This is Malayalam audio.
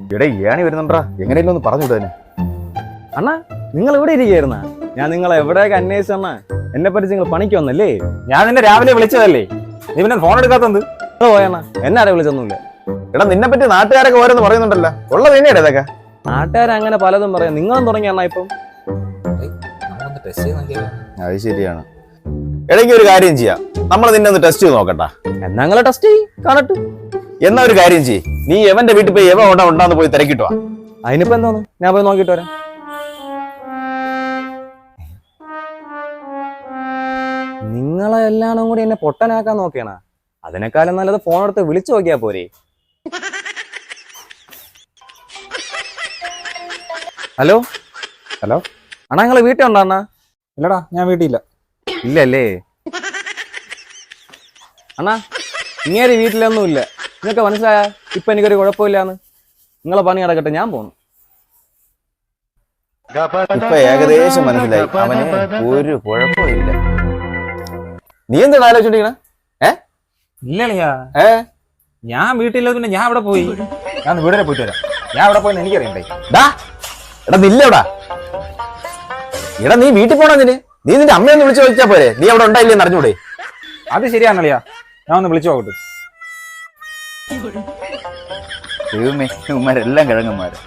ഇവിടെ ഏണി വരുന്നുണ്ടാ, എങ്ങനെയല്ലോ ഒന്ന് പറഞ്ഞു വിടുവനെ. അണ്ണാ നിങ്ങൾ ഇവിടെ ഇരിക്കുകയായിരുന്ന? ഞാൻ നിങ്ങളെ എവിടെയൊക്കെ അന്വേഷിച്ചണ്ണ. എന്നെ പറ്റി നിങ്ങൾ പണിക്ക് വന്നല്ലേ? ഞാൻ നിന്നെ രാവിലെ വിളിച്ചതല്ലേ, നീ പിന്നെ ഫോൺ എടുക്കാത്തത്? പോയണ്ണ, എന്നെ ആരെ വിളിച്ചൊന്നുമില്ല. എടാ നിന്നെ പറ്റി നാട്ടുകാരൊക്കെ ഓരോന്ന് പറയുന്നുണ്ടല്ലോ, ഉള്ളത് തന്നെയാണ് ഇതൊക്കെ. നാട്ടുകാരങ്ങനെ പലതും പറയാം. നിങ്ങളും തുടങ്ങി അണ്ണാ ഇപ്പം. അത് ശരിയാണ്. ഇടയ്ക്ക് ഒരു കാര്യം ചെയ്യാം, നമ്മൾ നിന്നെ ഒന്ന് ടെസ്റ്റ് ചെയ്ത് നോക്കട്ടാ. എന്നാ നിങ്ങളെ ടെസ്റ്റ് ചെയ്യ്, കാണട്ടെ. എന്നാ ഒരു കാര്യം ചെയ്യ്, നീ എവന്റെ വീട്ടിൽ പോയി എവ ഉണ്ടാന്ന് പോയി തിരക്കിട്ട് വാ. അതിനിപ്പോ എന്തോന്ന്, ഞാൻ പോയി നോക്കിട്ട് വരാം. നിങ്ങളെ എല്ലാണും കൂടി എന്നെ പൊട്ടനാക്കാൻ നോക്കിയാണ. അതിനേക്കാളും നല്ലത് ഫോൺ എടുത്ത് വിളിച്ചു നോക്കിയാ പോരെ. ഹലോ ഹലോ അണ്ണാ, നിങ്ങളെ വീട്ടിൽ ഉണ്ടോ അണ്ണാ? ഇല്ലടാ, ഞാൻ വീട്ടിലില്ല. ഇല്ലല്ലേ അണ്ണാ? ഇങ്ങേര് വീട്ടിലൊന്നും ഇല്ല. നിങ്ങൾക്ക് മനസ്സിലായ ഇപ്പൊ എനിക്കൊരു കുഴപ്പമില്ലാന്ന്. നിങ്ങളെ പണി നടക്കട്ടെ, ഞാൻ പോന്നു. ഇപ്പൊ ഏകദേശം മനസ്സിലായി, അവന് ഒരു കുഴപ്പമില്ല. നീ എന്താണ് ആലോചിച്ചോണ്ടിരിക്കണ? ഇല്ലല്ലയാ, ഞാൻ വീട്ടിലെ പിന്നെ ഞാൻ അവിടെ പോയി. ഞാൻ വീടിനെ പോയിട്ട് വരാം. ഞാൻ അവിടെ പോയെന്ന് എനിക്കറിയണ്ടേ. എടാ നില്ലടാ, എടാ നീ വീട്ടിൽ പോണെന്നിന് നീ നിന്റെ അമ്മയൊന്ന് വിളിച്ചു ചോദിച്ചാ പോരെ, നീ അവിടെ ഉണ്ടായില്ലെന്ന് അറിഞ്ഞൂടെ? അത് ശരിയാണല്ലയാ, ഞാൻ ഒന്ന് വിളിച്ചു നോക്കട്ടെ. ദൈവമേ, ഇവന്മാരെല്ലാം കിഴങ്ങന്മാര്.